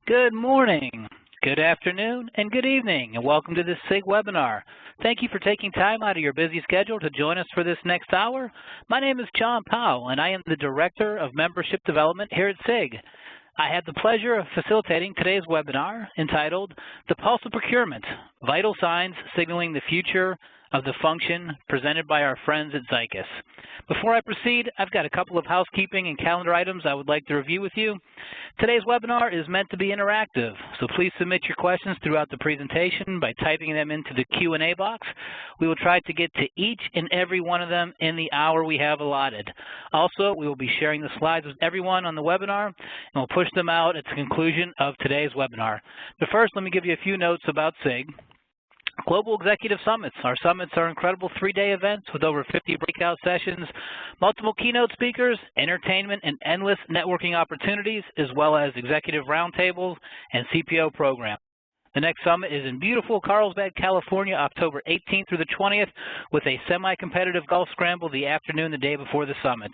Good morning, good afternoon, and good evening, and welcome to this SIG webinar. Thank you for taking time out of your busy schedule to join us for this next hour. My name is John Powell, and I am the Director of Membership Development here at SIG. I have the pleasure of facilitating today's webinar entitled The Pulse of Procurement, Vital Signs Signaling the Future of the Function, presented by our friends at Zycus. Before I proceed, I've got a couple of housekeeping and calendar items I would like to review with you. Today's webinar is meant to be interactive, so please submit your questions throughout the presentation by typing them into the Q&A box. We will try to get to each and every one of them in the hour we have allotted. Also, we will be sharing the slides with everyone on the webinar, and we'll push them out at the conclusion of today's webinar. But first, let me give you a few notes about SIG. Global Executive Summits. Our summits are incredible three-day events with over 50 breakout sessions, multiple keynote speakers, entertainment, and endless networking opportunities, as well as executive roundtables and CPO programs. The next summit is in beautiful Carlsbad, California, October 18th through the 20th, with a semi-competitive golf scramble the afternoon the day before the summit.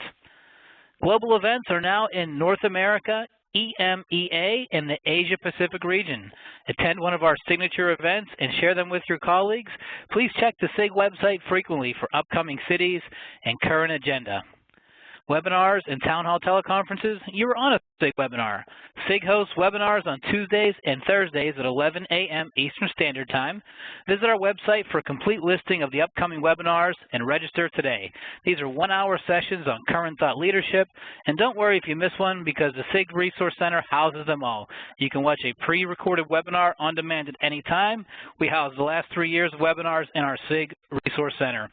Global events are now in North America, EMEA, and the Asia-Pacific region. Attend one of our signature events and share them with your colleagues. Please check the SIG website frequently for upcoming cities and current agenda. Webinars and town hall teleconferences, you're on a SIG webinar. SIG hosts webinars on Tuesdays and Thursdays at 11 a.m. Eastern Standard Time. Visit our website for a complete listing of the upcoming webinars and register today. These are one-hour sessions on current thought leadership, and don't worry if you miss one because the SIG Resource Center houses them all. You can watch a pre-recorded webinar on demand at any time. We house the last 3 years of webinars in our SIG Resource Center.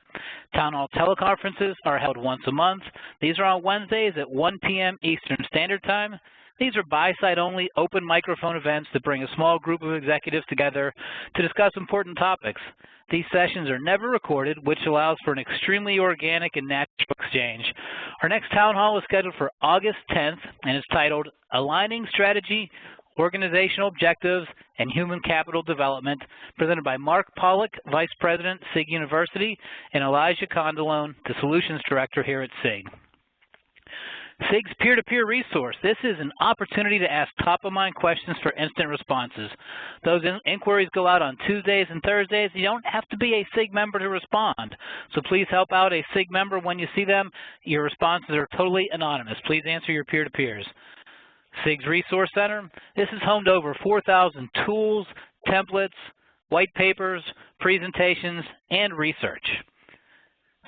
Town hall teleconferences are held once a month. These are on Wednesdays at 1 p.m. Eastern Standard Time. These are buy-side only open microphone events that bring a small group of executives together to discuss important topics. These sessions are never recorded, which allows for an extremely organic and natural exchange. Our next town hall is scheduled for August 10th and is titled Aligning Strategy, Organizational Objectives, and Human Capital Development, presented by Mark Pollock, Vice President, SIG University, and Elijah Condalone, the Solutions Director here at SIG. SIG's peer-to-peer resource. This is an opportunity to ask top-of-mind questions for instant responses. Those inquiries go out on Tuesdays and Thursdays. You don't have to be a SIG member to respond. So please help out a SIG member when you see them. Your responses are totally anonymous. Please answer your peer-to-peers. SIG's Resource Center. This is home to over 4,000 tools, templates, white papers, presentations, and research.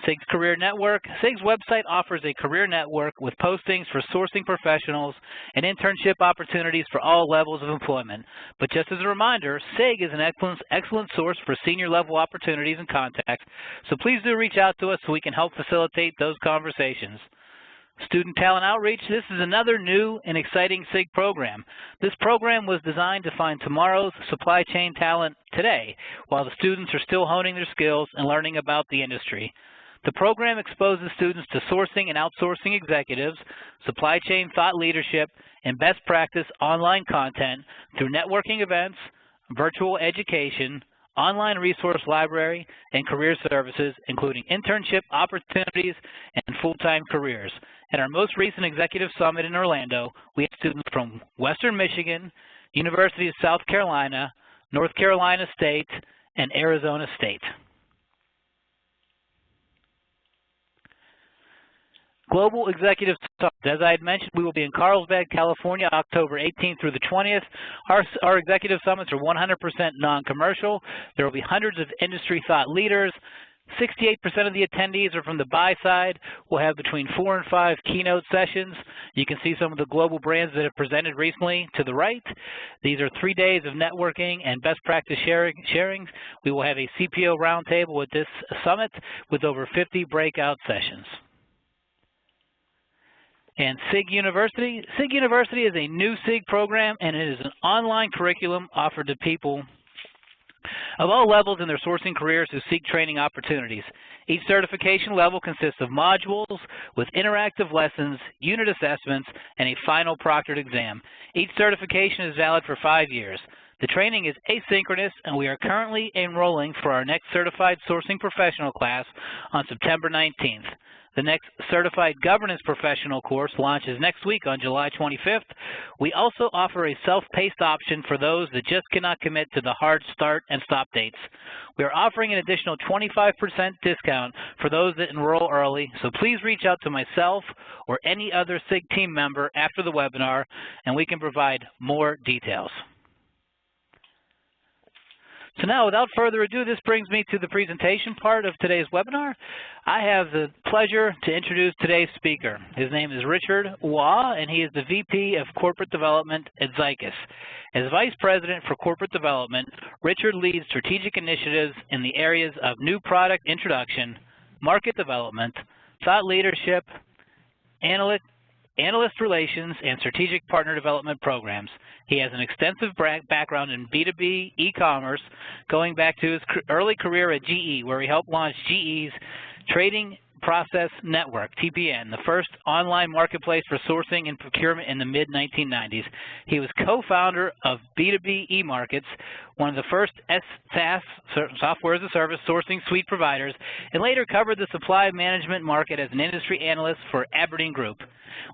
SIG's Career Network. SIG's website offers a career network with postings for sourcing professionals and internship opportunities for all levels of employment. But just as a reminder, SIG is an excellent source for senior level opportunities and contacts, so please do reach out to us so we can help facilitate those conversations. Student Talent Outreach. This is another new and exciting SIG program. This program was designed to find tomorrow's supply chain talent today, while the students are still honing their skills and learning about the industry. The program exposes students to sourcing and outsourcing executives, supply chain thought leadership, and best practice online content through networking events, virtual education, online resource library, and career services, including internship opportunities and full-time careers. At our most recent Executive Summit in Orlando, we had students from Western Michigan, University of South Carolina, North Carolina State, and Arizona State. Global Executive Summit. As I had mentioned, we will be in Carlsbad, California, October 18th through the 20th. Our Executive Summits are 100% non-commercial. There will be hundreds of industry thought leaders. 68% of the attendees are from the buy side. We'll have between 4 and 5 keynote sessions. You can see some of the global brands that have presented recently to the right. These are 3 days of networking and best practice sharings. We will have a CPO roundtable at this summit with over 50 breakout sessions. And SIG University. SIG University is a new SIG program, and it is an online curriculum offered to people of all levels in their sourcing careers who seek training opportunities. Each certification level consists of modules with interactive lessons, unit assessments, and a final proctored exam. Each certification is valid for 5 years. The training is asynchronous, and we are currently enrolling for our next Certified Sourcing Professional class on September 19th. The next Certified Governance Professional course launches next week on July 25th. We also offer a self-paced option for those that just cannot commit to the hard start and stop dates. We are offering an additional 25% discount for those that enroll early, so please reach out to myself or any other SIG team member after the webinar, and we can provide more details. So now, without further ado, this brings me to the presentation part of today's webinar. I have the pleasure to introduce today's speaker. His name is Richard Waugh, and he is the VP of Corporate Development at Zycus. As Vice President for Corporate Development, Richard leads strategic initiatives in the areas of new product introduction, market development, thought leadership, analyst relations, and strategic partner development programs. He has an extensive background in B2B e-commerce, going back to his early career at GE, where he helped launch GE's Trading Process Network, TPN, the first online marketplace for sourcing and procurement in the mid-1990s. He was co-founder of B2B eMarkets, one of the first SaaS, software as a service, sourcing suite providers, and later covered the supply management market as an industry analyst for Aberdeen Group.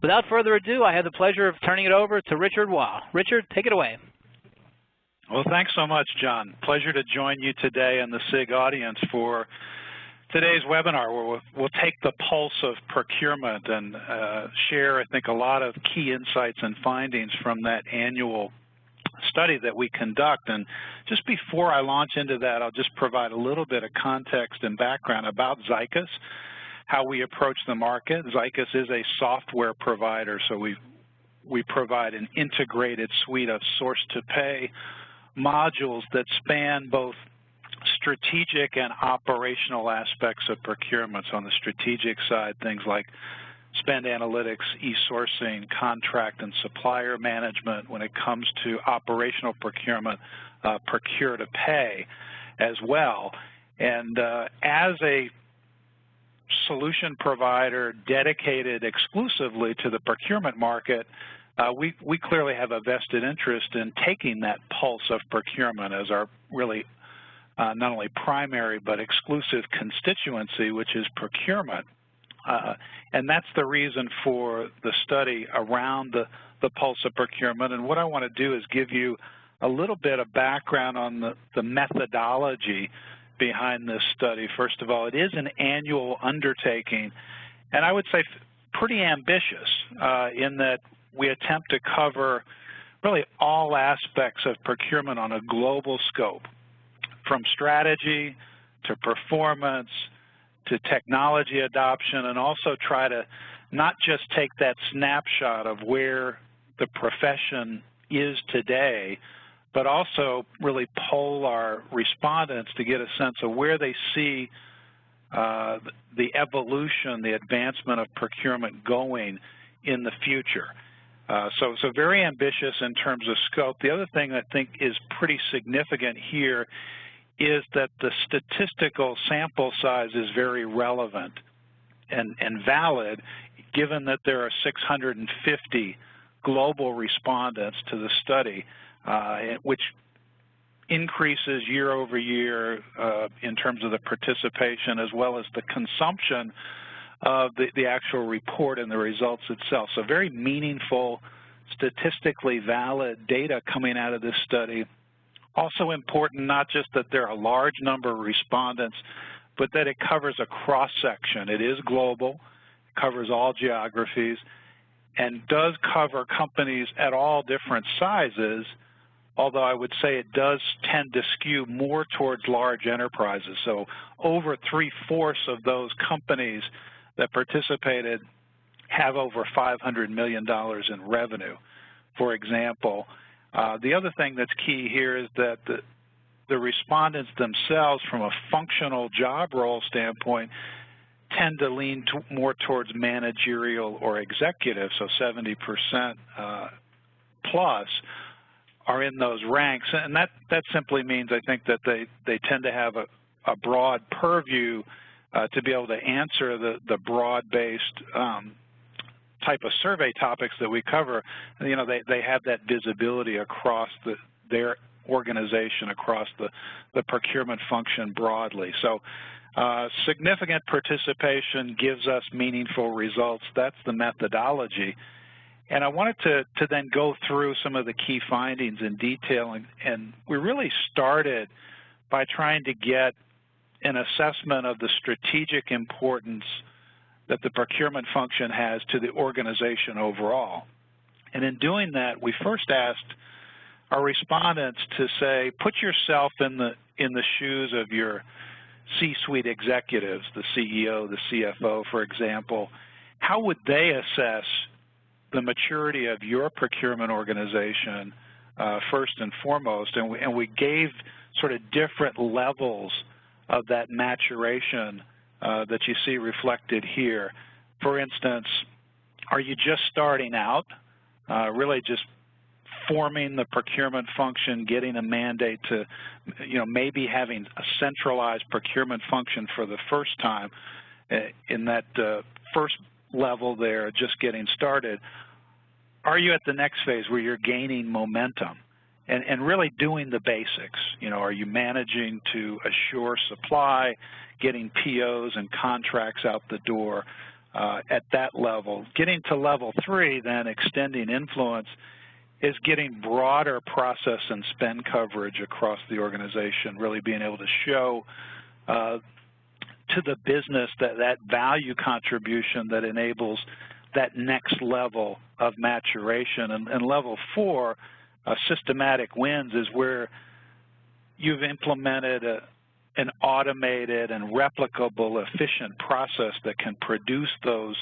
Without further ado, I have the pleasure of turning it over to Richard Waugh. Richard, take it away. Well, thanks so much, John. Pleasure to join you today and the SIG audience for today's webinar, where we'll take the pulse of procurement and share, I think, a lot of key insights and findings from that annual study that we conduct. And just before I launch into that, I'll just provide a little bit of context and background about Zycus, how we approach the market. Zycus is a software provider, so we provide an integrated suite of source-to-pay modules that span both strategic and operational aspects of procurement. So on the strategic side, things like spend analytics, e-sourcing, contract and supplier management. When it comes to operational procurement, procure to pay as well. And as a solution provider dedicated exclusively to the procurement market, we clearly have a vested interest in taking that pulse of procurement as our really not only primary but exclusive constituency, which is procurement. And that's the reason for the study around the pulse of procurement. And what I want to do is give you a little bit of background on the methodology behind this study. First of all, it is an annual undertaking, and I would say pretty ambitious in that we attempt to cover really all aspects of procurement on a global scope, from strategy to performance to technology adoption, and also try to not just take that snapshot of where the profession is today, but also really poll our respondents to get a sense of where they see the evolution, the advancement of procurement going in the future. So very ambitious in terms of scope. The other thing I think is pretty significant here is that the statistical sample size is very relevant and valid, given that there are 650 global respondents to the study, which increases year over year in terms of the participation as well as the consumption of the actual report and the results itself. So very meaningful, statistically valid data coming out of this study. Also important, not just that there are a large number of respondents, but that it covers a cross-section. It is global, covers all geographies, and does cover companies at all different sizes, although I would say it does tend to skew more towards large enterprises. So over 3/4 of those companies that participated have over $500 million in revenue, for example. The other thing that's key here is that the respondents themselves, from a functional job role standpoint, tend to lean more towards managerial or executive, so 70% plus are in those ranks. And that simply means, I think, that they tend to have a broad purview to be able to answer the broad-based type of survey topics that we cover. You know, they have that visibility across their organization across the procurement function broadly. So significant participation gives us meaningful results. That's the methodology. And I wanted to then go through some of the key findings in detail, and we really started by trying to get an assessment of the strategic importance that the procurement function has to the organization overall. And in doing that, we first asked our respondents to say, put yourself in the shoes of your C-suite executives, the CEO, the CFO, for example. How would they assess the maturity of your procurement organization first and foremost? And we gave sort of different levels of that maturation that you see reflected here. For instance, are you just starting out, really just forming the procurement function, getting a mandate to, maybe having a centralized procurement function for the first time in that first level there, just getting started? Are you at the next phase where you're gaining momentum and really doing the basics? Are you managing to assure supply, getting POs and contracts out the door at that level? Getting to level 3, then extending influence, is getting broader process and spend coverage across the organization, really being able to show to the business that value contribution that enables that next level of maturation. And level 4, systematic wins, is where you've implemented an automated and replicable, efficient process that can produce those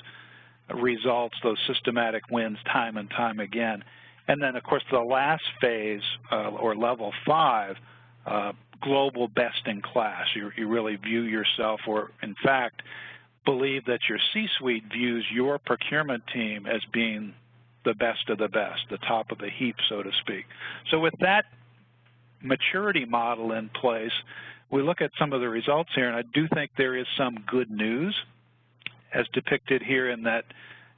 results, those systematic wins, time and time again. And then, of course, the last phase, or level 5, global best-in-class. You really view yourself, or in fact, believe that your C-suite views your procurement team as being the best of the best, the top of the heap, so to speak. So with that maturity model in place, we look at some of the results here, and I do think there is some good news as depicted here in that,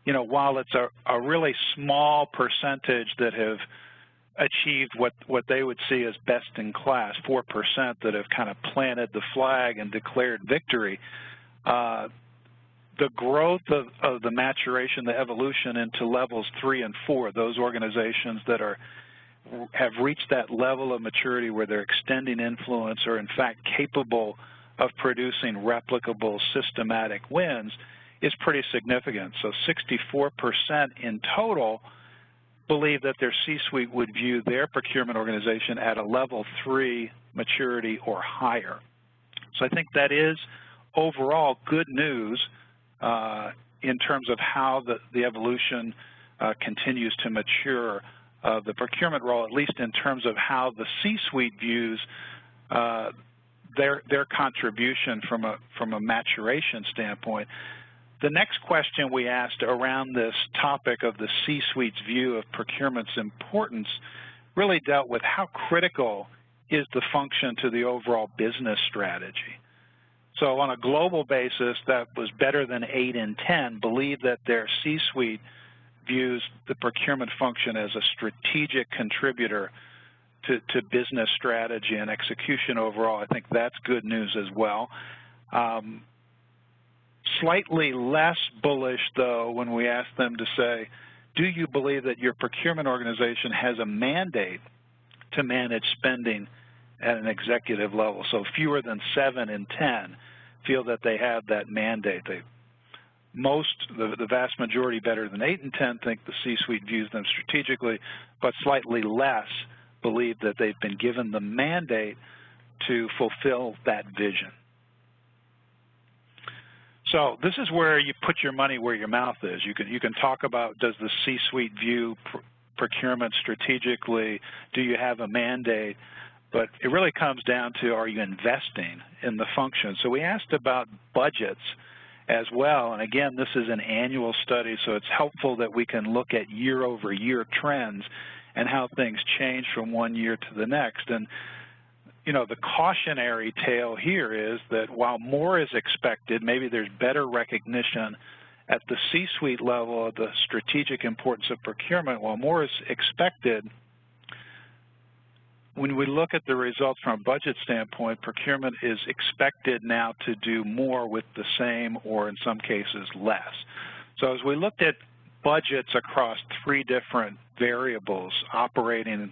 while it's a really small percentage that have achieved what they would see as best in class, 4% that have kind of planted the flag and declared victory, the growth of the maturation, the evolution into levels 3 and 4, those organizations that have reached that level of maturity where they're extending influence or in fact capable of producing replicable systematic wins, is pretty significant. So 64% in total believe that their C-suite would view their procurement organization at a level 3 maturity or higher. So I think that is overall good news in terms of how the evolution continues to mature the procurement role, at least in terms of how the C-suite views their contribution from a maturation standpoint. The next question we asked around this topic of the C-suite's view of procurement's importance really dealt with how critical is the function to the overall business strategy. So on a global basis, that was better than 8 in 10 believe that their C-suite views the procurement function as a strategic contributor to business strategy and execution overall. I think that's good news as well. Slightly less bullish, though, when we ask them to say, do you believe that your procurement organization has a mandate to manage spending at an executive level? So fewer than 7 in 10 feel that they have that mandate. The vast majority, better than 8 in 10, think the C-suite views them strategically, but slightly less believe that they've been given the mandate to fulfill that vision. So this is where you put your money where your mouth is. You can talk about, does the C-suite view procurement strategically? Do you have a mandate? But it really comes down to, are you investing in the function? So we asked about budgets as well. And again, this is an annual study, so it's helpful that we can look at year-over-year trends and how things change from one year to the next. And the cautionary tale here is that while more is expected, maybe there's better recognition at the C-suite level of the strategic importance of procurement. While more is expected, when we look at the results from a budget standpoint, procurement is expected now to do more with the same, or in some cases less. So as we looked at budgets across 3 different variables, operating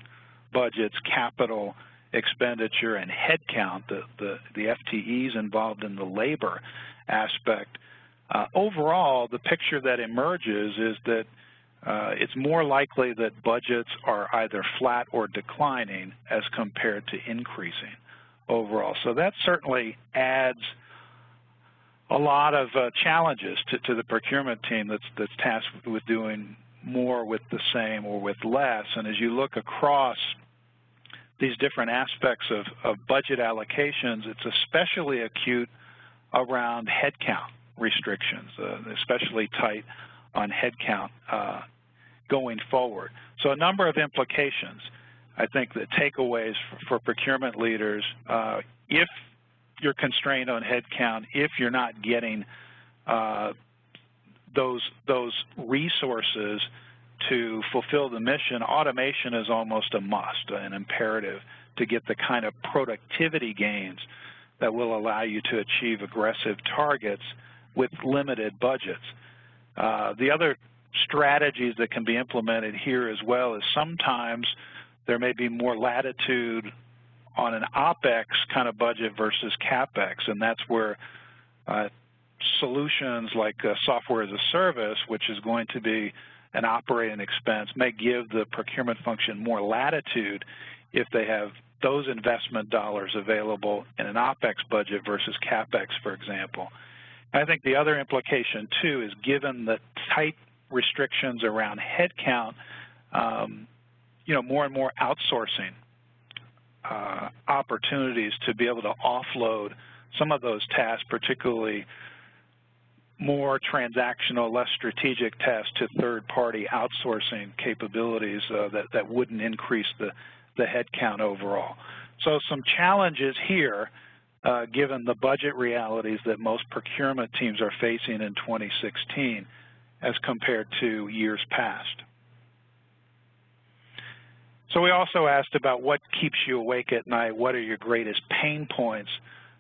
budgets, capital expenditure, and headcount, the FTEs involved in the labor aspect, overall the picture that emerges is that it's more likely that budgets are either flat or declining as compared to increasing overall. So that certainly adds a lot of challenges to the procurement team that's tasked with doing more with the same or with less. And as you look across these different aspects of budget allocations, it's especially acute around headcount restrictions, especially tight on headcount going forward. So a number of implications. I think the takeaways for procurement leaders, if you're constrained on headcount, if you're not getting those resources to fulfill the mission, automation is almost a must, an imperative to get the kind of productivity gains that will allow you to achieve aggressive targets with limited budgets. The other strategies that can be implemented here as well is sometimes there may be more latitude on an OPEX kind of budget versus CAPEX, and that's where solutions like software as a service, which is going to be an operating expense, may give the procurement function more latitude if they have those investment dollars available in an OPEX budget versus CAPEX, for example. And I think the other implication, too, is given the tight restrictions around headcount, more and more outsourcing opportunities to be able to offload some of those tasks, particularly more transactional, less strategic tasks, to third-party outsourcing capabilities that wouldn't increase the headcount overall. So some challenges here, given the budget realities that most procurement teams are facing in 2016 as compared to years past. So we also asked about what keeps you awake at night, what are your greatest pain points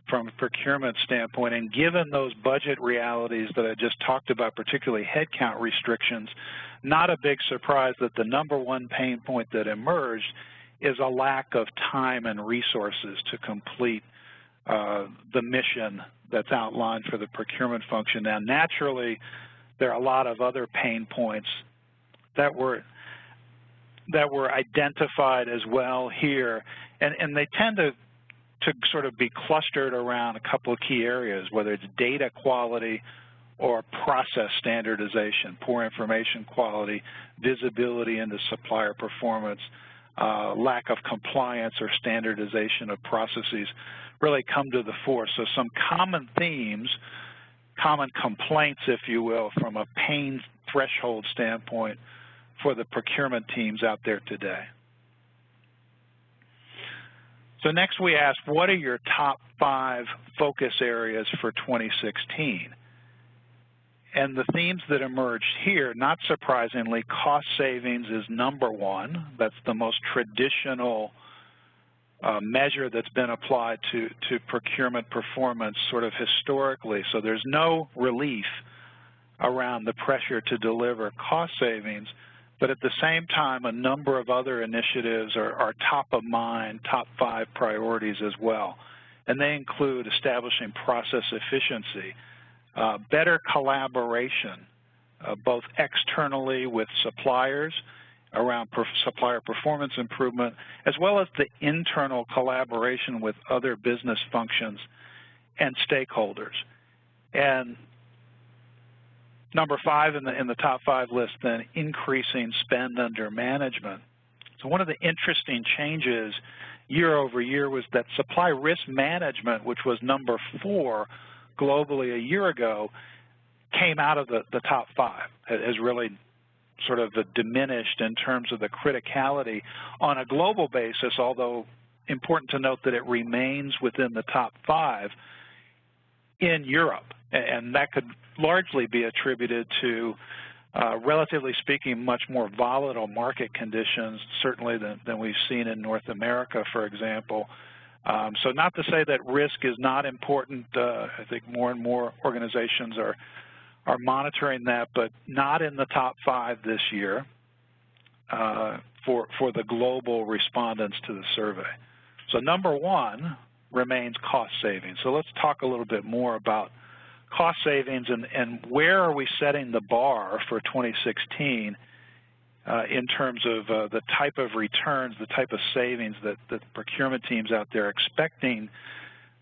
from a procurement standpoint, and given those budget realities that I just talked about, particularly headcount restrictions, not a big surprise that the #1 pain point that emerged is a lack of time and resources to complete the mission that's outlined for the procurement function. Now, naturally, there are a lot of other pain points that were identified as well here, and they tend to sort of be clustered around a couple of key areas, whether it's data quality or process standardization, poor information quality, visibility into supplier performance, lack of compliance or standardization of processes really come to the fore. So some common themes, common complaints, if you will, from a pain threshold standpoint for the procurement teams out there today. So next we asked, what are your top 5 focus areas for 2016? And the themes that emerged here, not surprisingly, cost savings is #1. That's the most traditional measure that's been applied to procurement performance sort of historically. So there's no relief around the pressure to deliver cost savings, but at the same time, a number of other initiatives are top of mind, top 5 priorities as well. And they include establishing process efficiency, better collaboration, both externally with suppliers around supplier performance improvement, as well as the internal collaboration with other business functions and stakeholders. And #5 in the top 5 list, then, increasing spend under management. So one of the interesting changes year over year was that supply risk management, which was #4 globally a year ago, came out of the top 5. It has really sort of diminished in terms of the criticality on a global basis, although important to note that it remains within the top 5 in Europe. And that could largely be attributed to relatively speaking, much more volatile market conditions, certainly than we've seen in North America, for example. So not to say that risk is not important. I think more and more organizations are monitoring that, but not in the top 5 this year for the global respondents to the survey. So number 1 remains cost savings. So let's talk a little bit more about cost savings and where are we setting the bar for 2016 in terms of the type of returns, the type of savings that the procurement teams out there are expecting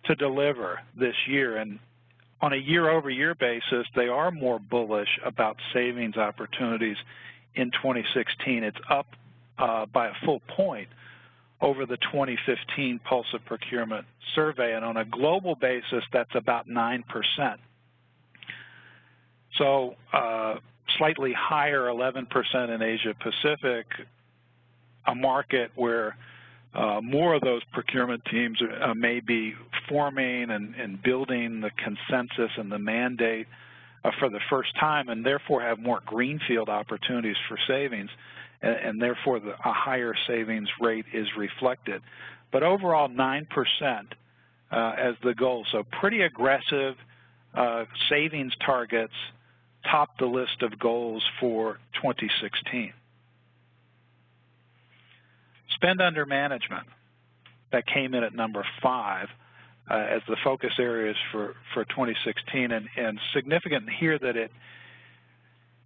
to deliver this year. And on a year-over-year basis, they are more bullish about savings opportunities in 2016. It's up by a full point over the 2015 Pulse of Procurement survey, and on a global basis, that's about 9%. So slightly higher, 11% in Asia Pacific, a market where more of those procurement teams may be forming and building the consensus and the mandate for the first time, and therefore have more greenfield opportunities for savings, and therefore a higher savings rate is reflected. But overall, 9% as the goal. So pretty aggressive savings targets top the list of goals for 2016. Spend under management, that came in at number 5 as the focus areas for 2016, and significant here that it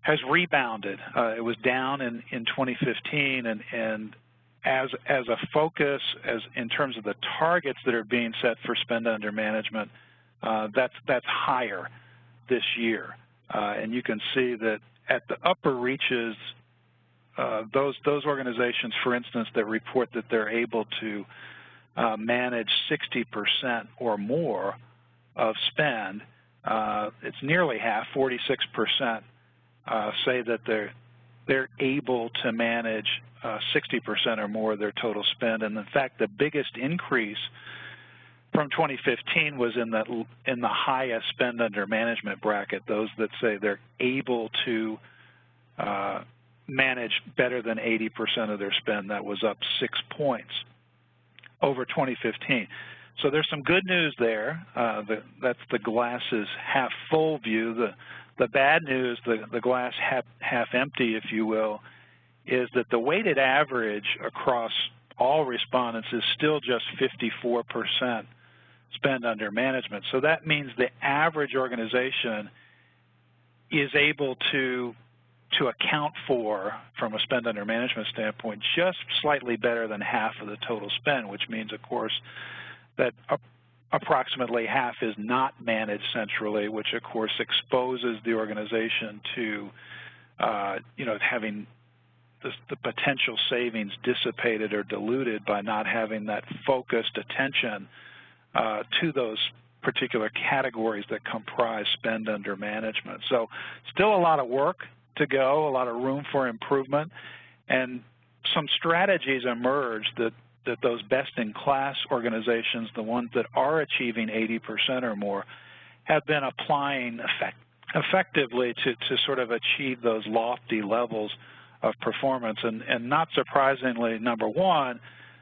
has rebounded. It was down in 2015, and as a focus, as in terms of the targets that are being set for spend under management, that's higher this year. And you can see that at the upper reaches, those organizations, for instance, that report that they're able to manage 60% or more of spend, it's nearly half, 46%, say that they're able to manage 60% or more of their total spend. And in fact, the biggest increase from 2015 was in the highest spend under management bracket, those that say they're able to manage better than 80% of their spend. That was up 6 points over 2015. So there's some good news there. That's the glass is half full view. The bad news, the glass half empty, if you will, is that the weighted average across all respondents is still just 54% spend under management. So that means the average organization is able to account for, from a spend under management standpoint, just slightly better than half of the total spend, which means, of course, that approximately half is not managed centrally, which, of course, exposes the organization to, having the potential savings dissipated or diluted by not having that focused attention to those particular categories that comprise spend under management. So still a lot of work to go, a lot of room for improvement, and some strategies emerged that those best-in-class organizations, the ones that are achieving 80% or more, have been applying effectively to sort of achieve those lofty levels of performance. And not surprisingly, number 1,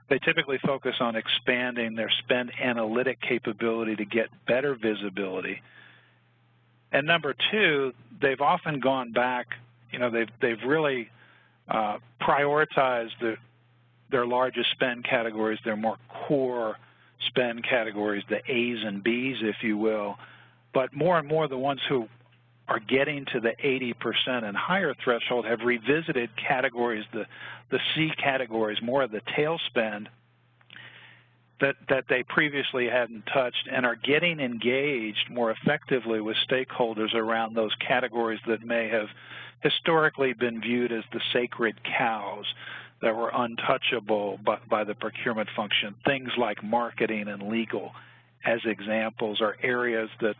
they typically focus on expanding their spend analytic capability to get better visibility. And number 2, they've often gone back, they've really prioritized their largest spend categories, their more core spend categories, the A's and B's, if you will. But more and more, the ones who are getting to the 80% and higher threshold have revisited categories, the C categories, more of the tail spend that they previously hadn't touched, and are getting engaged more effectively with stakeholders around those categories that may have historically been viewed as the sacred cows that were untouchable by the procurement function. Things like marketing and legal, as examples, are areas that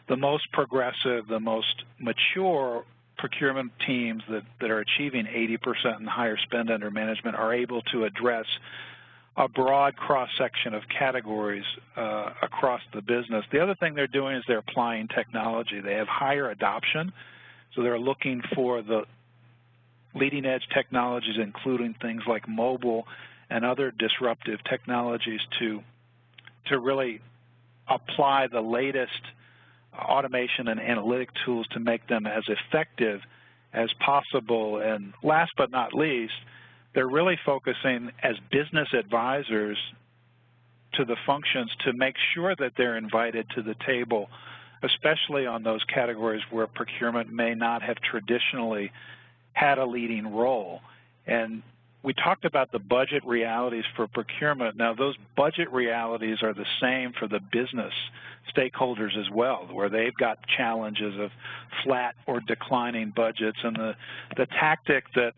the most progressive, the most mature procurement teams that are achieving 80% and higher spend under management are able to address a broad cross-section of categories across the business. The other thing they're doing is they're applying technology. They have higher adoption So they're looking for the leading edge technologies, including things like mobile and other disruptive technologies to really apply the latest automation and analytic tools to make them as effective as possible. And last but not least, they're really focusing as business advisors to the functions to make sure that they're invited to the table, especially on those categories where procurement may not have traditionally had a leading role. And we talked about the budget realities for procurement. Now, those budget realities are the same for the business stakeholders as well, where they've got challenges of flat or declining budgets. And the tactic that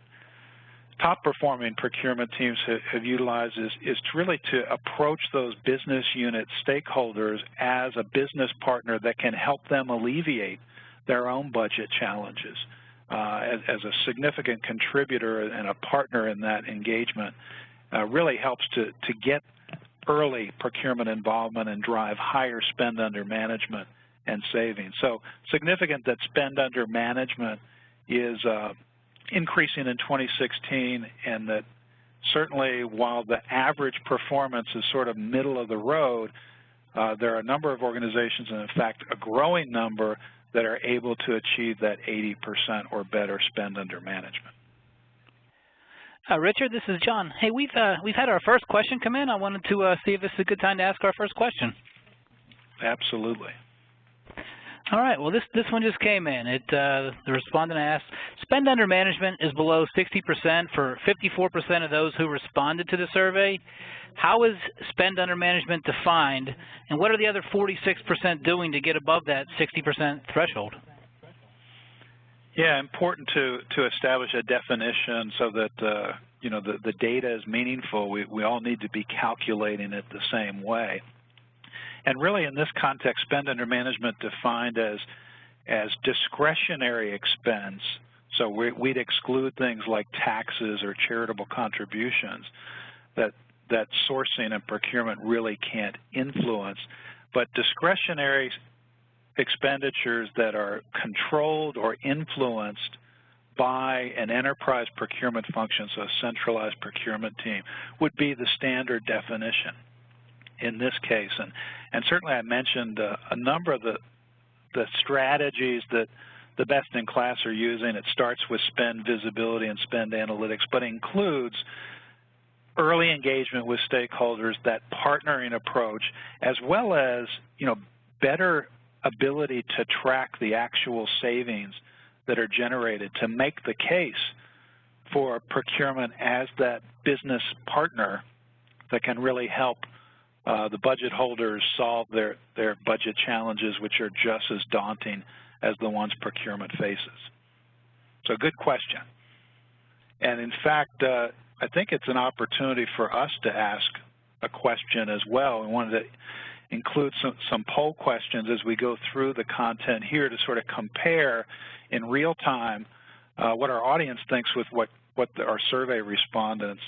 top-performing procurement teams have utilized is really to approach those business unit stakeholders as a business partner that can help them alleviate their own budget challenges. As a significant contributor and a partner in that engagement really helps to get early procurement involvement and drive higher spend under management and savings. So significant that spend under management is increasing in 2016, and that certainly while the average performance is sort of middle of the road, there are a number of organizations, and in fact a growing number, that are able to achieve that 80% or better spend under management. Richard, this is John. Hey, we've had our first question come in. I wanted to see if this is a good time to ask our first question. Absolutely. All right. Well, this one just came in. The respondent asked, spend under management is below 60% for 54% of those who responded to the survey. How is spend under management defined, and what are the other 46% doing to get above that 60% threshold? Yeah, important to establish a definition so that the data is meaningful. We all need to be calculating it the same way. And really, in this context, spend under management defined as discretionary expense. So we'd exclude things like taxes or charitable contributions that sourcing and procurement really can't influence. But discretionary expenditures that are controlled or influenced by an enterprise procurement function, so a centralized procurement team, would be the standard definition in this case. And certainly I mentioned a number of the strategies that the best in class are using. It starts with spend visibility and spend analytics, but includes early engagement with stakeholders, that partnering approach, as well as better ability to track the actual savings that are generated to make the case for procurement as that business partner that can really help the budget holders solve their budget challenges, which are just as daunting as the ones procurement faces. So good question. And in fact, I think it's an opportunity for us to ask a question as well. We wanted to include some poll questions as we go through the content here to sort of compare in real time what our audience thinks with what our survey respondents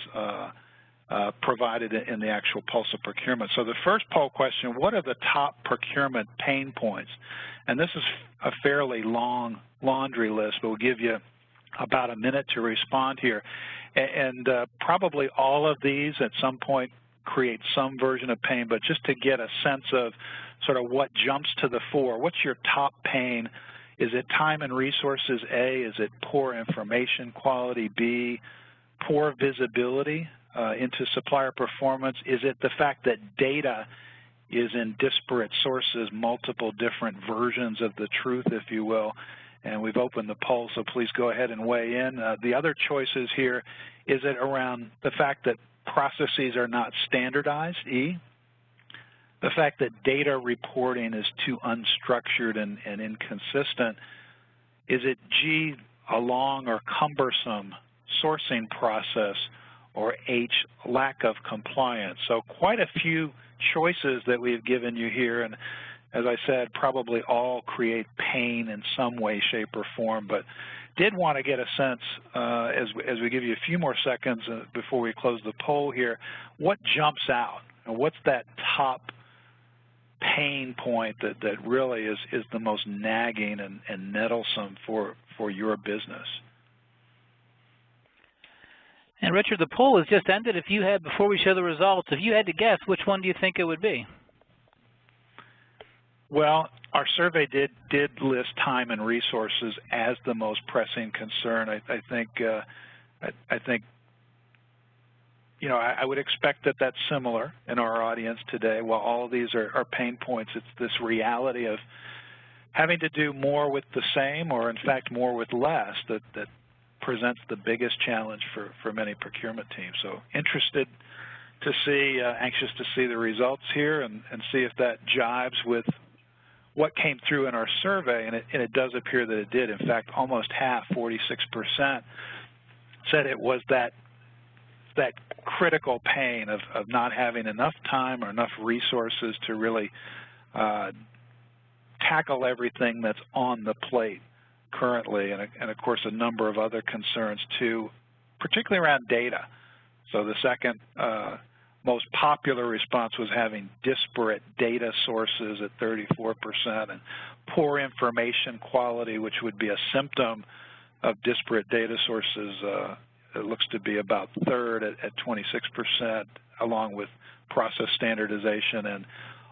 provided in the actual Pulse of Procurement. So the first poll question, what are the top procurement pain points? And this is a fairly long laundry list, but we'll give you about a minute to respond here. And probably all of these at some point create some version of pain, but just to get a sense of sort of what jumps to the fore. What's your top pain? Is it time and resources, A? Is it poor information quality, B? Poor visibility into supplier performance? Is it the fact that data is in disparate sources, multiple different versions of the truth, if you will? And we've opened the poll, so please go ahead and weigh in. The other choices here, is it around the fact that processes are not standardized, E? The fact that data reporting is too unstructured and inconsistent. Is it G, a long or cumbersome sourcing process, or H, lack of compliance? So quite a few choices that we've given you here, and as I said, probably all create pain in some way, shape, or form, but did want to get a sense, as we give you a few more seconds before we close the poll here, what jumps out? And what's that top pain point that really is the most nagging and nettlesome for your business? And Richard, the poll has just ended. If you had, before we show the results, if you had to guess, which one do you think it would be? Well, our survey did list time and resources as the most pressing concern. I think I would expect that that's similar in our audience today. While all of these are pain points, it's this reality of having to do more with the same, or in fact more with less, that presents the biggest challenge for many procurement teams. So interested to see, anxious to see the results here and see if that jives with what came through in our survey, and it does appear that it did. In fact, almost half, 46%, said it was that critical pain of not having enough time or enough resources to really tackle everything that's on the plate currently, and of course a number of other concerns too, particularly around data. So the second most popular response was having disparate data sources at 34%, and poor information quality, which would be a symptom of disparate data sources, it looks to be about third at 26%, along with process standardization and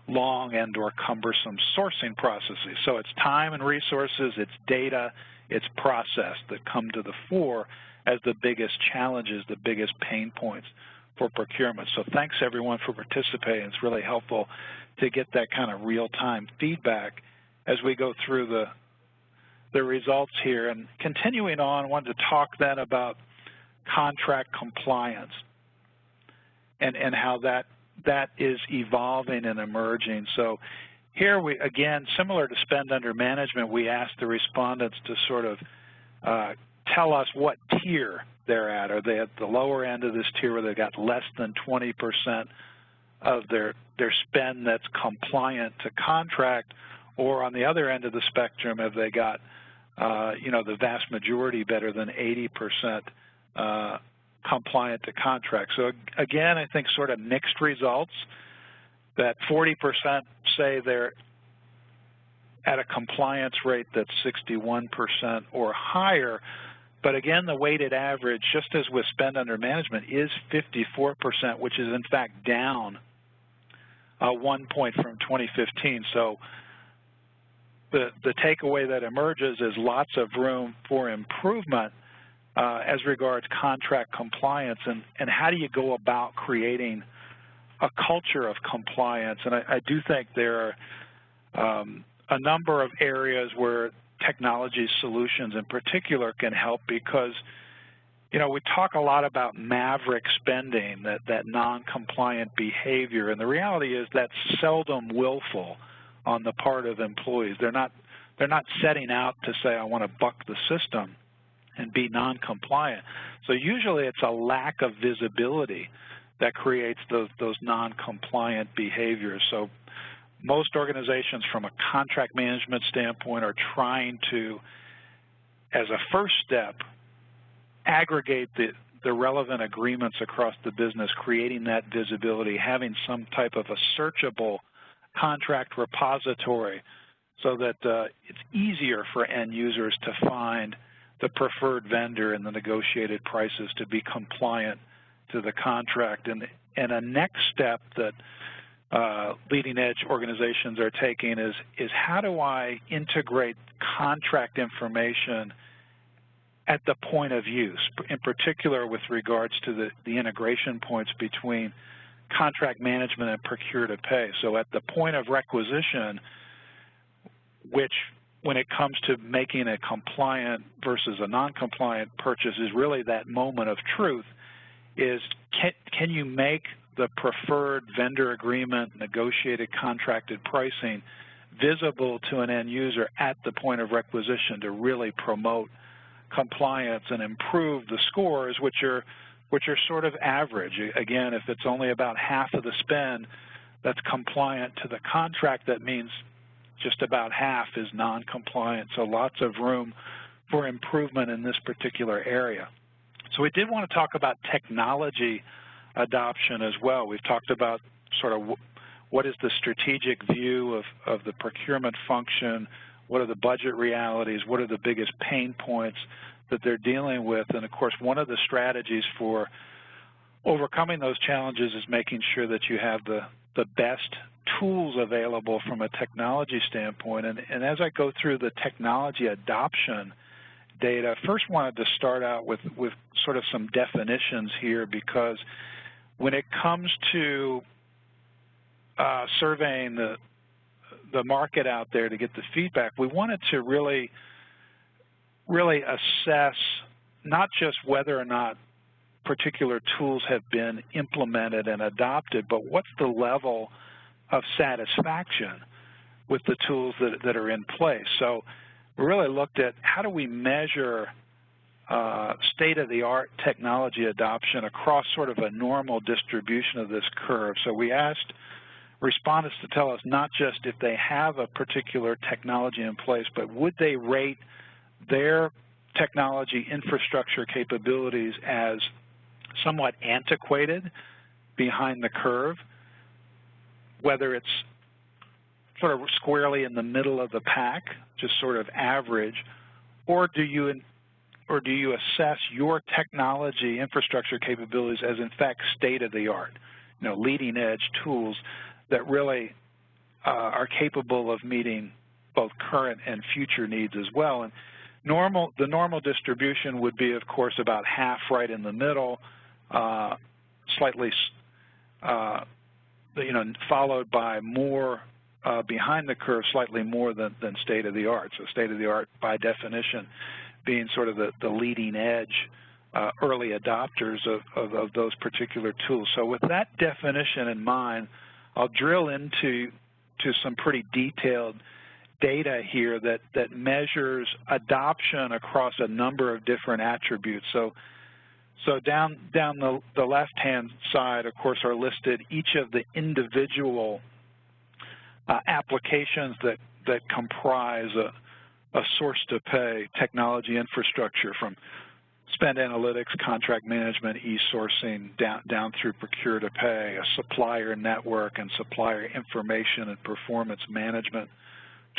long and or cumbersome sourcing processes. So it's time and resources, it's data, it's process that come to the fore as the biggest challenges, the biggest pain points for procurement. So thanks everyone for participating. It's really helpful to get that kind of real-time feedback as we go through the results here. And continuing on, I wanted to talk then about contract compliance and how that is evolving and emerging. So here we, again, similar to spend under management, we asked the respondents to sort of tell us what tier they're at. Are they at the lower end of this tier where they've got less than 20% of their spend that's compliant to contract, or on the other end of the spectrum, have they got the vast majority better than 80% compliant to contract? So again, I think sort of mixed results, that 40% say they're at a compliance rate that's 61% or higher. But again, the weighted average, just as with spend under management, is 54%, which is in fact down 1 point from 2015. So the takeaway that emerges is lots of room for improvement as regards contract compliance, and how do you go about creating a culture of compliance. And I do think there are a number of areas where technology solutions in particular can help, because we talk a lot about maverick spending, that non-compliant behavior, and the reality is that's seldom willful on the part of employees. They're not setting out to say, I want to buck the system and be non-compliant. So usually it's a lack of visibility that creates those non-compliant behaviors. So most organizations from a contract management standpoint are trying to, as a first step, aggregate the relevant agreements across the business, creating that visibility, having some type of a searchable contract repository so that it's easier for end users to find the preferred vendor and the negotiated prices to be compliant to the contract. And a next step that leading-edge organizations are taking is how do I integrate contract information at the point of use, in particular with regards to the integration points between contract management and procure to pay. So at the point of requisition, which when it comes to making a compliant versus a non-compliant purchase is really that moment of truth, is can you make the preferred vendor agreement, negotiated contracted pricing visible to an end user at the point of requisition to really promote compliance and improve the scores, which are sort of average. Again, if it's only about half of the spend that's compliant to the contract, that means just about half is non-compliant. So lots of room for improvement in this particular area. So we did want to talk about technology adoption as well. We've talked about sort of what is the strategic view of the procurement function, what are the budget realities, what are the biggest pain points that they're dealing with. And of course, one of the strategies for overcoming those challenges is making sure that you have the best tools available from a technology standpoint. And as I go through the technology adoption data, first wanted to start out with sort of some definitions here, because when it comes to surveying the market out there to get the feedback, we wanted to really assess not just whether or not particular tools have been implemented and adopted, but what's the level of satisfaction with the tools that are in place. So we really looked at how do we measure state-of-the-art technology adoption across sort of a normal distribution of this curve. So we asked respondents to tell us not just if they have a particular technology in place, but would they rate their technology infrastructure capabilities as somewhat antiquated, behind the curve, whether it's sort of squarely in the middle of the pack, just sort of average, or do you assess your technology infrastructure capabilities as in fact state-of-the-art, leading edge tools that really are capable of meeting both current and future needs as well. And the normal distribution would be, of course, about half right in the middle, slightly, followed by more behind the curve, slightly more than state-of-the-art. So state-of-the-art, by definition, being sort of the leading edge early adopters of those particular tools. So with that definition in mind, I'll drill into some pretty detailed data here that measures adoption across a number of different attributes. So down the left-hand side, of course, are listed each of the individual applications that comprise a source-to-pay technology infrastructure, from spend analytics, contract management, e-sourcing, down through procure-to-pay, a supplier network, and supplier information and performance management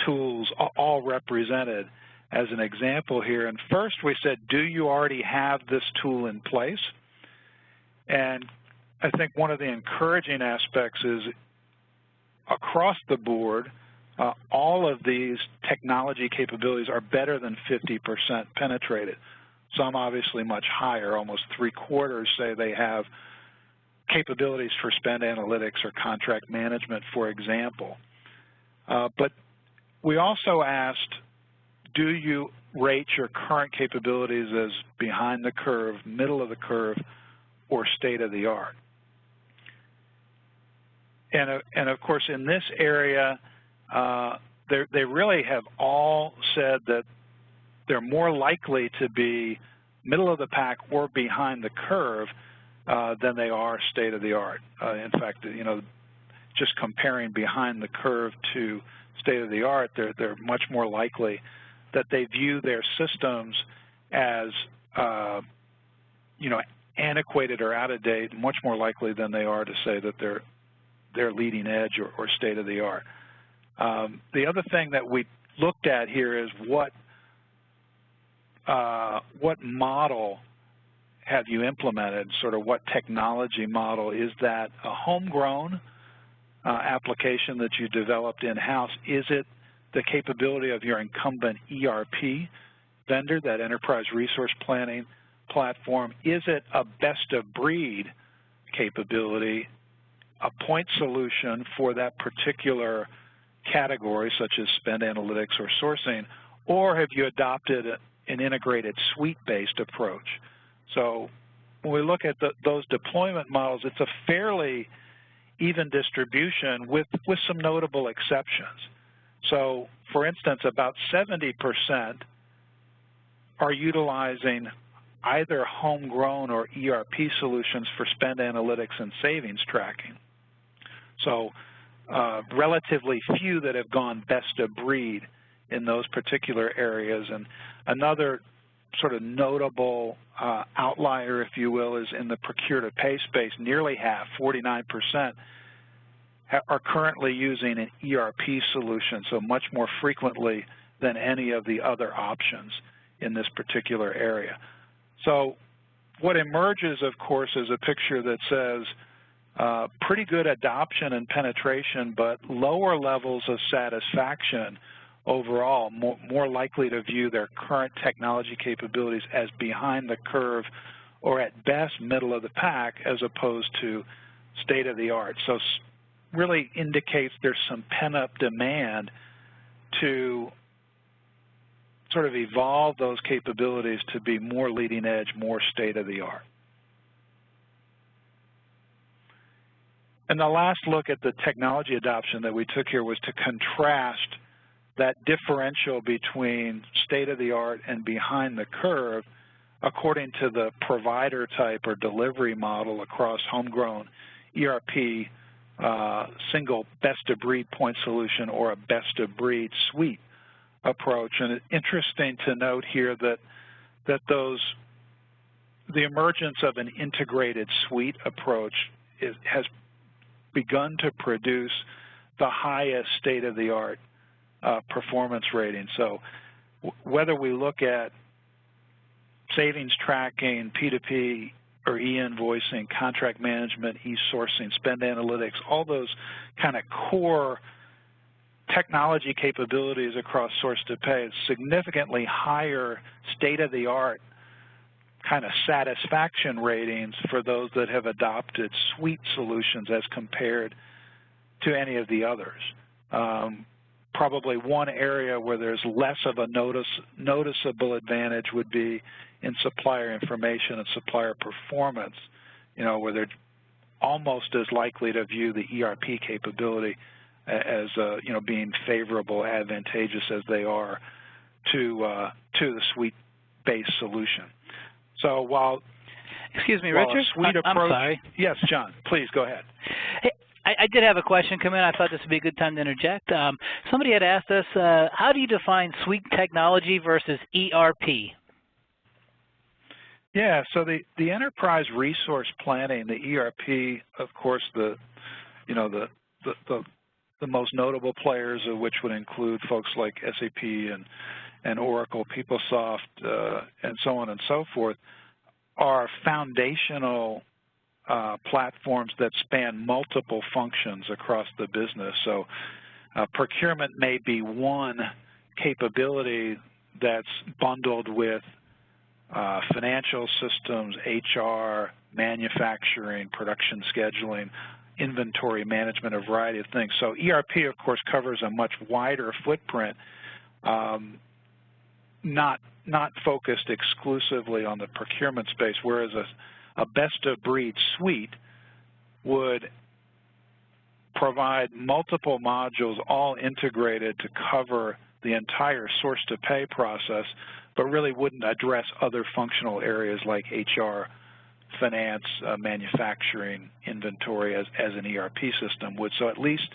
tools, all represented as an example here. And first we said, do you already have this tool in place? And I think one of the encouraging aspects is across the board, all of these technology capabilities are better than 50% penetrated. Some obviously much higher, almost 3/4 say they have capabilities for spend analytics or contract management, for example. But we also asked, do you rate your current capabilities as behind the curve, middle of the curve, or state-of-the-art? And of course, in this area, they really have all said that they're more likely to be middle of the pack or behind the curve than they are state-of-the-art. In fact, just comparing behind the curve to state-of-the-art, they're much more likely that they view their systems as antiquated or out of date, much more likely than they are to say that they're leading edge or state-of-the-art. The other thing that we looked at here is what model have you implemented, sort of what technology model. Is that a homegrown application that you developed in-house? Is it the capability of your incumbent ERP vendor, that enterprise resource planning platform? Is it a best-of-breed capability, a point solution for that particular category, such as spend analytics or sourcing, or have you adopted an integrated suite-based approach? So when we look at those deployment models, it's a fairly even distribution with some notable exceptions. So for instance, about 70% are utilizing either homegrown or ERP solutions for spend analytics and savings tracking. So relatively few that have gone best of breed in those particular areas. And another sort of notable outlier, if you will, is in the procure-to-pay space. Nearly half, 49%, are currently using an ERP solution, so much more frequently than any of the other options in this particular area. So what emerges, of course, is a picture that says pretty good adoption and penetration, but lower levels of satisfaction overall, more likely to view their current technology capabilities as behind the curve or at best middle of the pack as opposed to state-of-the-art. So really indicates there's some pent-up demand to sort of evolve those capabilities to be more leading edge, more state-of-the-art. And the last look at the technology adoption that we took here was to contrast that differential between state-of-the-art and behind the curve according to the provider type or delivery model across homegrown ERP, single best-of-breed point solution or a best-of-breed suite approach. And it's interesting to note here that the emergence of an integrated suite approach has begun to produce the highest state-of-the-art performance rating. So whether we look at savings tracking, P2P or e-invoicing, contract management, e-sourcing, spend analytics, all those kind of core technology capabilities across source to pay, significantly higher state-of-the-art kind of satisfaction ratings for those that have adopted suite solutions as compared to any of the others. Probably one area where there's less of a noticeable advantage would be in supplier information and supplier performance, where they're almost as likely to view the ERP capability as being favorable, advantageous as they are to the suite-based solution. So while excuse me, Richard, suite approach, I'm sorry. Yes, John, please go ahead. Hey, I did have a question come in. I thought this would be a good time to interject. Somebody had asked us, how do you define suite technology versus ERP? Yeah, so the enterprise resource planning, the ERP, of course, the most notable players of which would include folks like SAP and Oracle, PeopleSoft, and so on and so forth, are foundational platforms that span multiple functions across the business. So procurement may be one capability that's bundled with financial systems, HR, manufacturing, production scheduling, inventory management, a variety of things. So ERP, of course, covers a much wider footprint, not focused exclusively on the procurement space, whereas a best-of-breed suite would provide multiple modules all integrated to cover the entire source-to-pay process, but really wouldn't address other functional areas like HR, finance, manufacturing, inventory as an ERP system would. So at least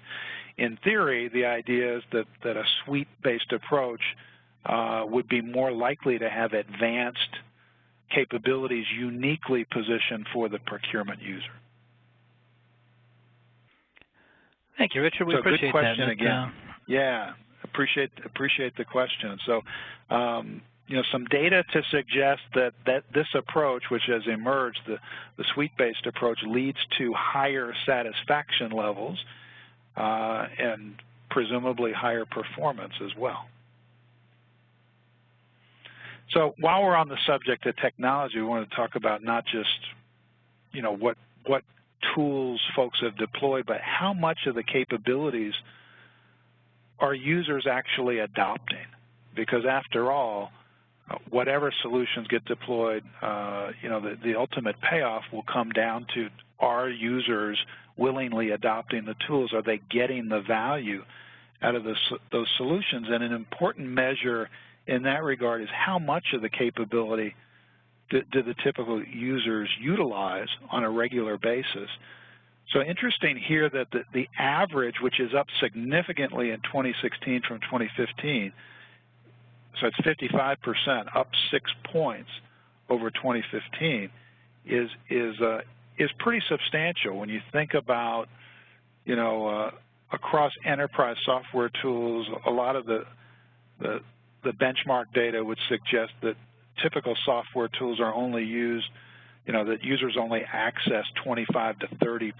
in theory, the idea is that a suite-based approach would be more likely to have advanced capabilities uniquely positioned for the procurement user. Thank you, Richard. We appreciate good question that. Again. Yeah, appreciate the question. So, some data to suggest that this approach, which has emerged, the suite-based approach, leads to higher satisfaction levels and presumably higher performance as well. So while we're on the subject of technology, we want to talk about not just, what tools folks have deployed, but how much of the capabilities are users actually adopting? Because after all, whatever solutions get deployed, the ultimate payoff will come down to, are users willingly adopting the tools? Are they getting the value out of those solutions? And an important measure in that regard is how much of the capability do the typical users utilize on a regular basis. So interesting here that the average, which is up significantly in 2016 from 2015, so it's 55%, up 6 points over 2015, is pretty substantial when you think about across enterprise software tools, a lot of the benchmark data would suggest that typical software tools are only used, that users only access 25 to 30%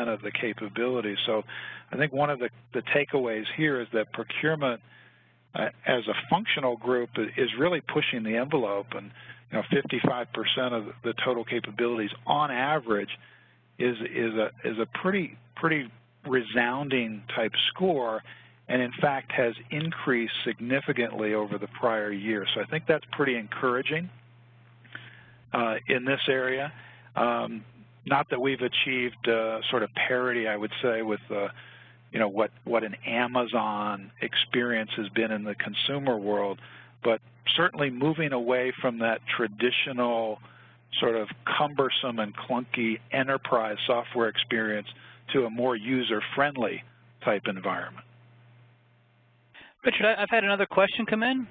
of the capabilities. So I think one of the takeaways here is that procurement as a functional group is really pushing the envelope, and 55% of the total capabilities on average is a pretty resounding type score, and in fact has increased significantly over the prior year. So I think that's pretty encouraging in this area. Not that we've achieved sort of parity, I would say, with what an Amazon experience has been in the consumer world, but certainly moving away from that traditional sort of cumbersome and clunky enterprise software experience to a more user-friendly type environment. Richard, I've had another question come in.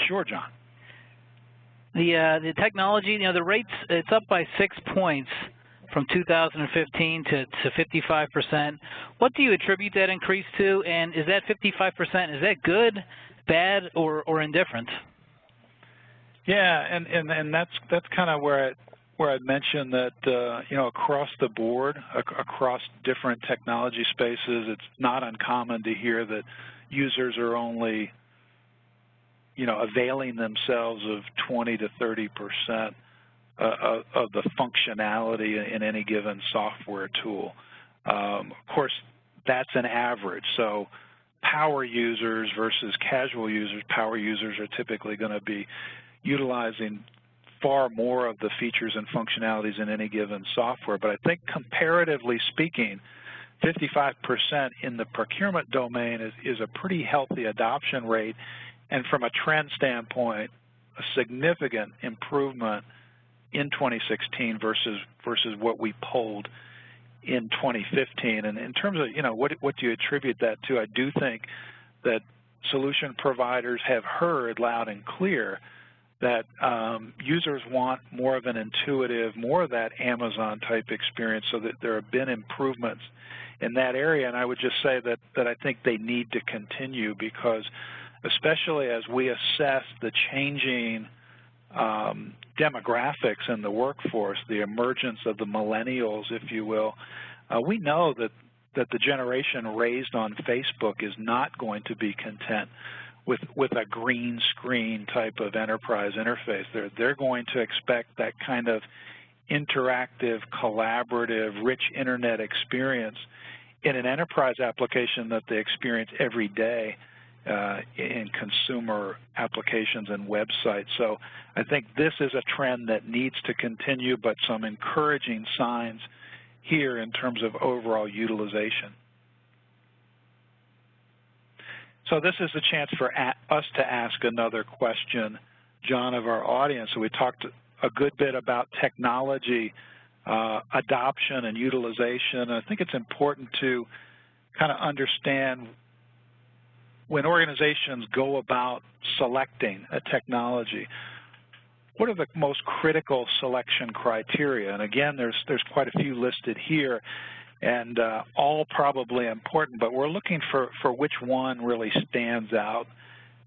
Sure, John. The technology, the rates, it's up by 6 points from 2015 to 55%. What do you attribute that increase to? And is that 55%, is that good, bad, or indifferent? Yeah, and that's kind of where I mentioned that across the board, across different technology spaces, it's not uncommon to hear that users are only availing themselves of 20 to 30% of the functionality in any given software tool. Of course, that's an average. So power users versus casual users, power users are typically going to be utilizing far more of the features and functionalities in any given software. But I think comparatively speaking, 55% in the procurement domain is a pretty healthy adoption rate, and from a trend standpoint, a significant improvement in 2016 versus what we polled in 2015. And in terms of what do you attribute that to, I do think that solution providers have heard loud and clear that users want more of an intuitive, more of that Amazon type experience, so that there have been improvements in that area. And I would just say that I think they need to continue, because especially as we assess the changing demographics in the workforce, the emergence of the millennials, if you will, we know that the generation raised on Facebook is not going to be content with a green screen type of enterprise interface. They're going to expect that kind of interactive, collaborative, rich internet experience in an enterprise application that they experience every day in consumer applications and websites. So I think this is a trend that needs to continue, but some encouraging signs here in terms of overall utilization. So this is a chance for us to ask another question, John, of our audience. So we talked a good bit about technology adoption and utilization. I think it's important to kind of understand when organizations go about selecting a technology, what are the most critical selection criteria? And again, there's quite a few listed here, and all probably important, but we're looking for which one really stands out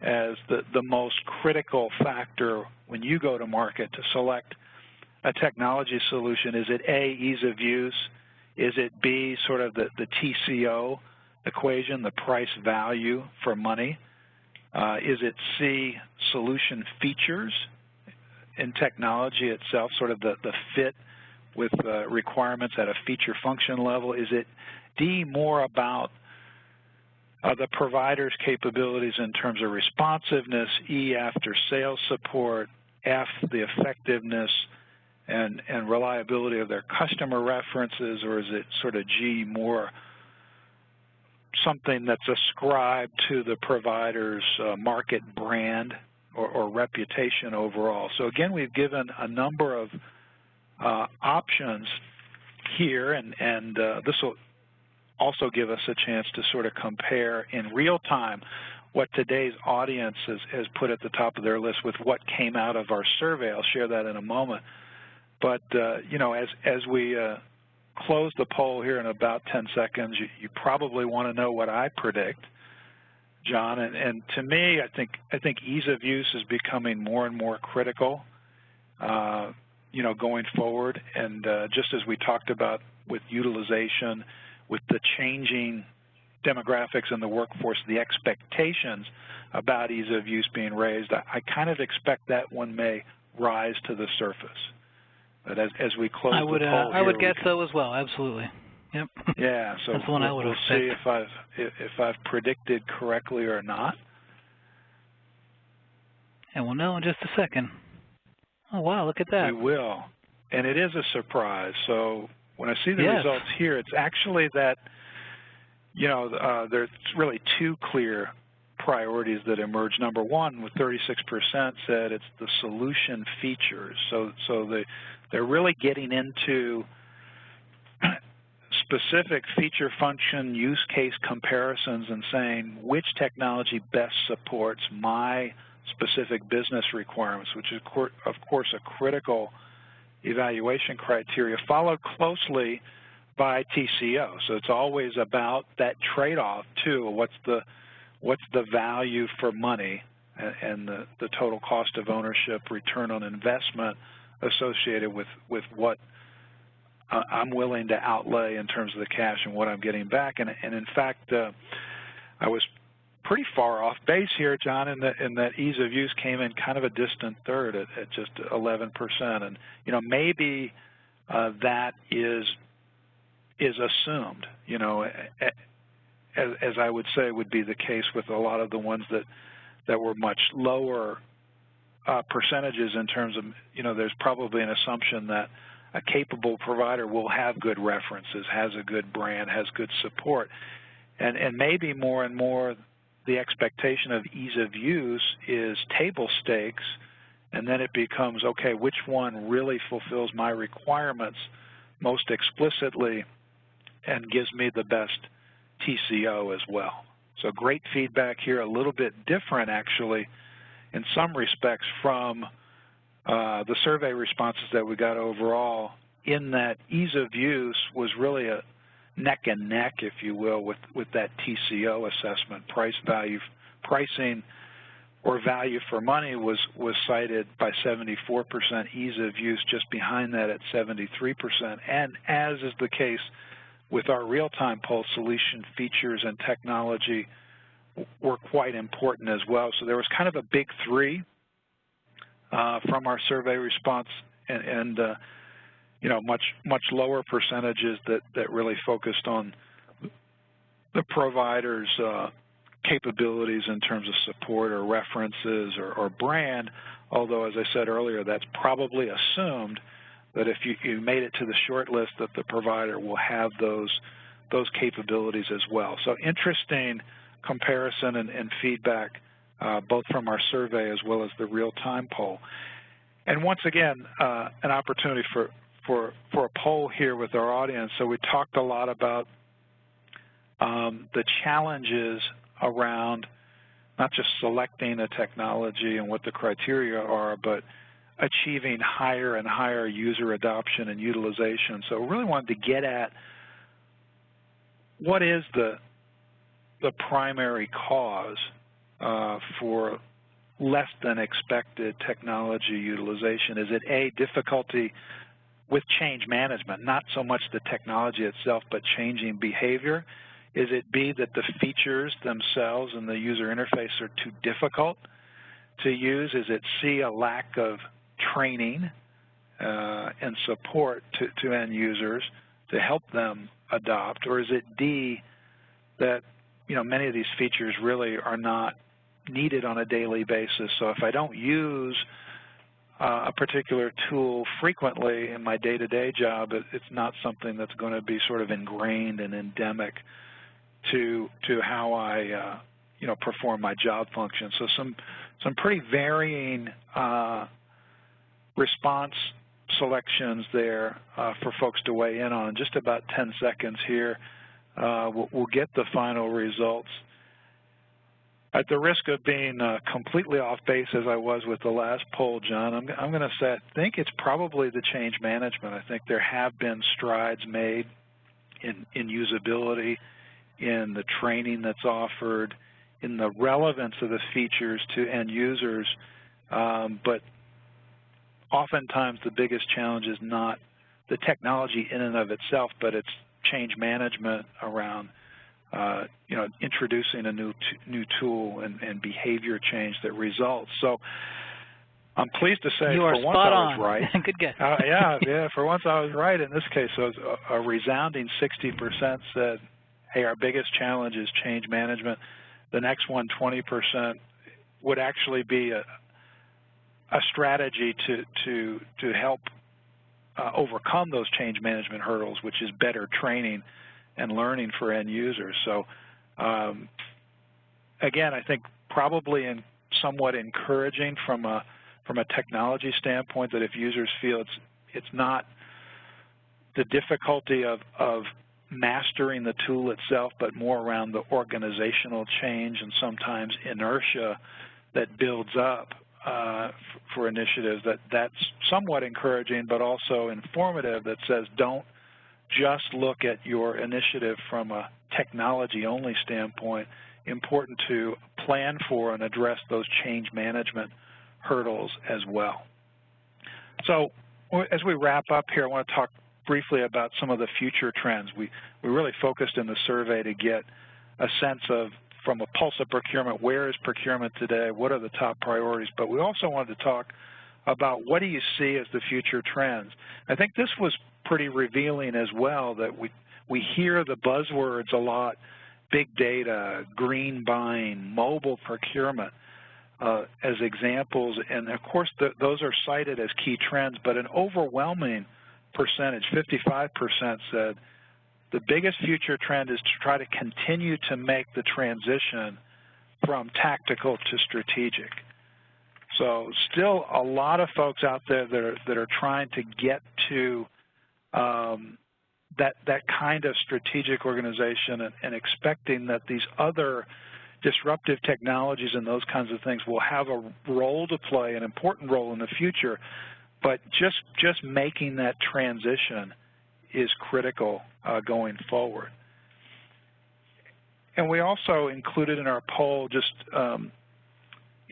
as the most critical factor when you go to market to select a technology solution. Is it A, ease of use? Is it B, sort of the TCO equation, the price value for money? Is it C, solution features in technology itself, sort of the fit with requirements at a feature function level? Is it D, more about the provider's capabilities in terms of responsiveness, E, after sales support, F, the effectiveness and reliability of their customer references, or is it sort of G, more something that's ascribed to the provider's market brand or reputation overall? So again, we've given a number of options here, and this will also give us a chance to sort of compare in real time what today's audience has put at the top of their list with what came out of our survey. I'll share that in a moment. But as we close the poll here in about 10 seconds. You probably want to know what I predict, John. And to me, I think ease of use is becoming more and more critical, going forward. And just as we talked about with utilization, with the changing demographics in the workforce, the expectations about ease of use being raised, I kind of expect that one may rise to the surface. But as we close the poll I would guess so as well. Absolutely. Yep. Yeah. So that's the one I would we'll see if I've predicted correctly or not. And we'll know in just a second. Oh wow! Look at that. We will, and it is a surprise. So when I see the results here, it's actually that there's really two clear priorities that emerge. Number one, with 36% said it's the solution features. So they're really getting into specific feature function use case comparisons and saying which technology best supports my specific business requirements, which is of course a critical evaluation criteria, followed closely by TCO. So it's always about that trade-off too. What's the value for money and the total cost of ownership, return on investment associated with what I'm willing to outlay in terms of the cash and what I'm getting back. And in fact, I was pretty far off base here, John, in that ease of use came in kind of a distant third at just 11%. And maybe that is assumed. As I would say would be the case with a lot of the ones that were much lower percentages in terms of, there's probably an assumption that a capable provider will have good references, has a good brand, has good support. And maybe more and more the expectation of ease of use is table stakes, and then it becomes, okay, which one really fulfills my requirements most explicitly and gives me the best TCO as well. So great feedback here, a little bit different actually in some respects from the survey responses that we got overall, in that ease of use was really a neck and neck, if you will, with that TCO assessment. Pricing or value for money was cited by 74%, ease of use just behind that at 73%, and as is the case with our real-time poll, solution features and technology were quite important as well. So there was kind of a big three from our survey response, and much lower percentages that really focused on the provider's capabilities in terms of support or references or brand, although, as I said earlier, that's probably assumed that if you made it to the short list that the provider will have those capabilities as well. So interesting comparison and feedback both from our survey as well as the real-time poll. And once again, an opportunity for a poll here with our audience. So we talked a lot about the challenges around not just selecting a technology and what the criteria are, but achieving higher and higher user adoption and utilization. So we really wanted to get at what is the primary cause for less than expected technology utilization. Is it A, difficulty with change management, not so much the technology itself, but changing behavior? Is it B, that the features themselves and the user interface are too difficult to use? Is it C, a lack of training and support to end users to help them adopt? Or is it D, that many of these features really are not needed on a daily basis? So if I don't use a particular tool frequently in my day-to-day job, it's not something that's going to be sort of ingrained and endemic to how I perform my job function. So some pretty varying response selections there for folks to weigh in on. In just about 10 seconds here, we'll get the final results. At the risk of being completely off base as I was with the last poll, John, I'm going to say I think it's probably the change management. I think there have been strides made in usability, in the training that's offered, in the relevance of the features to end users, but oftentimes the biggest challenge is not the technology in and of itself, but it's change management around introducing a new tool and behavior change that results. So I'm pleased to say for once I was right. Good guess. Yeah, for once I was right in this case. So a resounding 60% said, hey, our biggest challenge is change management. The next one, 20%, would actually be a strategy to help overcome those change management hurdles, which is better training and learning for end users. So again, I think probably somewhat encouraging from a technology standpoint, that if users feel it's not the difficulty of mastering the tool itself, but more around the organizational change and sometimes inertia that builds up for initiatives, that's somewhat encouraging, but also informative, that says don't just look at your initiative from a technology-only standpoint. Important to plan for and address those change management hurdles as well. So as we wrap up here, I want to talk briefly about some of the future trends. We really focused in the survey to get a sense of, from a pulse of procurement, where is procurement today, what are the top priorities, but we also wanted to talk about what do you see as the future trends. I think this was pretty revealing as well, that we hear the buzzwords a lot: big data, green buying, mobile procurement as examples, and of course those are cited as key trends, but an overwhelming percentage, 55%, said the biggest future trend is to try to continue to make the transition from tactical to strategic. So still a lot of folks out there that are trying to get to that kind of strategic organization, and expecting that these other disruptive technologies and those kinds of things will have a role to play, an important role in the future, but just making that transition is critical going forward. And we also included in our poll just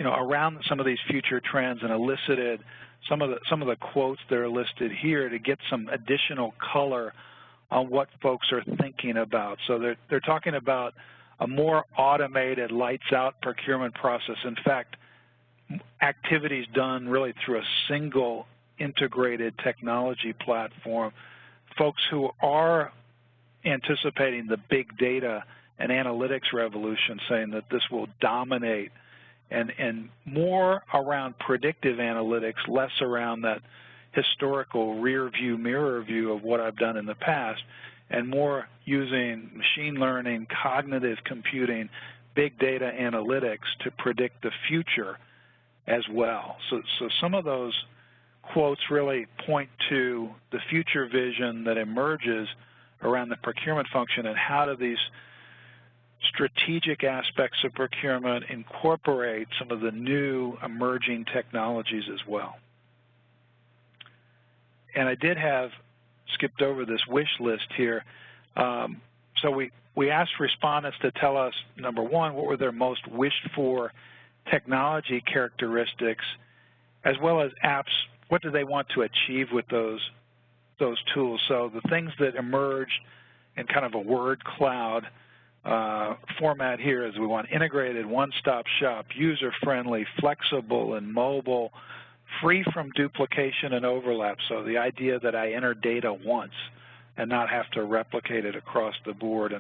around some of these future trends, and elicited some of the quotes that are listed here to get some additional color on what folks are thinking about. So they're talking about a more automated, lights-out procurement process. In fact, activities done really through a single integrated technology platform. Folks who are anticipating the big data and analytics revolution, saying that this will dominate, and more around predictive analytics, less around that historical rear view, mirror view of what I've done in the past, and more using machine learning, cognitive computing, big data analytics to predict the future as well. So some of those quotes really point to the future vision that emerges around the procurement function, and how do these strategic aspects of procurement incorporate some of the new emerging technologies as well. And I did have skipped over this wish list here. So we asked respondents to tell us, number one, what were their most wished for technology characteristics, as well as apps, what do they want to achieve with those tools. So the things that emerged in kind of a word cloud format here is we want integrated, one-stop shop, user-friendly, flexible and mobile, free from duplication and overlap. So the idea that I enter data once and not have to replicate it across the board.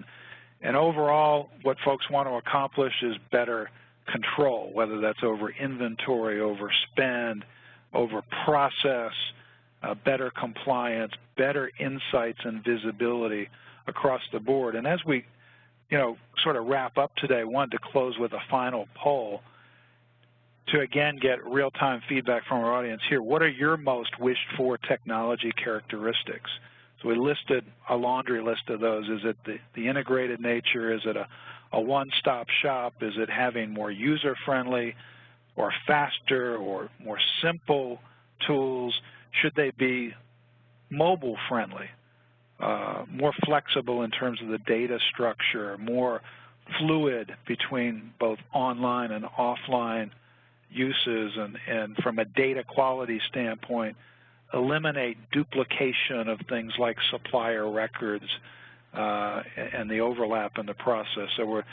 And overall, what folks want to accomplish is better control, whether that's over inventory, over spend, over process, better compliance, better insights and visibility across the board. And as we sort of wrap up today, I wanted to close with a final poll to again get real-time feedback from our audience here. What are your most wished for technology characteristics? So we listed a laundry list of those. Is it the integrated nature? Is it a one-stop shop? Is it having more user-friendly or faster or more simple tools? Should they be mobile-friendly, more flexible in terms of the data structure, more fluid between both online and offline uses, and from a data quality standpoint, eliminate duplication of things like supplier records and the overlap in the process. So we're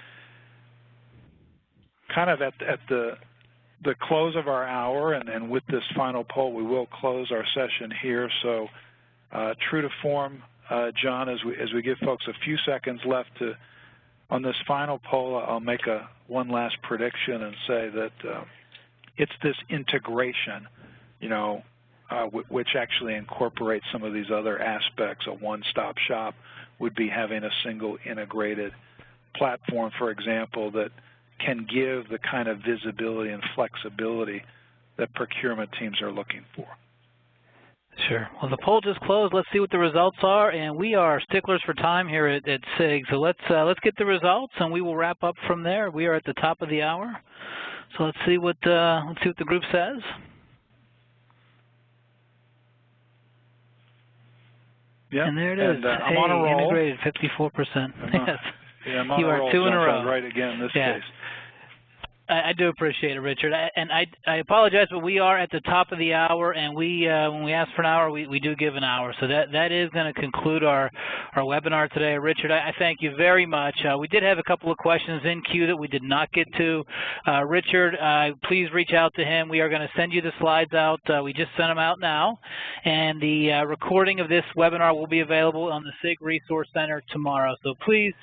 kind of at the close of our hour, and with this final poll, we will close our session here. So true to form, John, as we give folks a few seconds left on this final poll, I'll make one last prediction and say that it's this integration, which actually incorporates some of these other aspects. A one-stop shop would be having a single integrated platform, for example, that can give the kind of visibility and flexibility that procurement teams are looking for. Sure. Well, the poll just closed. Let's see what the results are, and we are sticklers for time here at SIG. So let's get the results, and we will wrap up from there. We are at the top of the hour, so let's see what the group says. Yeah, and there it is. And, I'm on a roll. Integrated 54%. Yes. Yeah, I'm on you a are roll, 2 in a row. Right again in this case. I do appreciate it, Richard. I apologize, but we are at the top of the hour, and when we ask for an hour, we do give an hour. So that is going to conclude our webinar today. Richard, I thank you very much. We did have a couple of questions in queue that we did not get to. Richard, please reach out to him. We are going to send you the slides out. We just sent them out now, and the recording of this webinar will be available on the SIG Resource Center tomorrow. So please,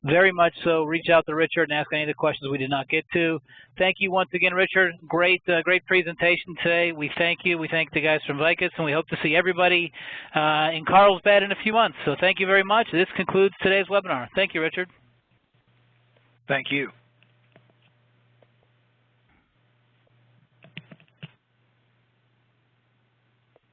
very much so, reach out to Richard and ask any of the questions we did not get to. Thank you once again, Richard. Great presentation today. We thank you. We thank the guys from Zycus, and we hope to see everybody in Carlsbad in a few months. So thank you very much. This concludes today's webinar. Thank you, Richard. Thank you.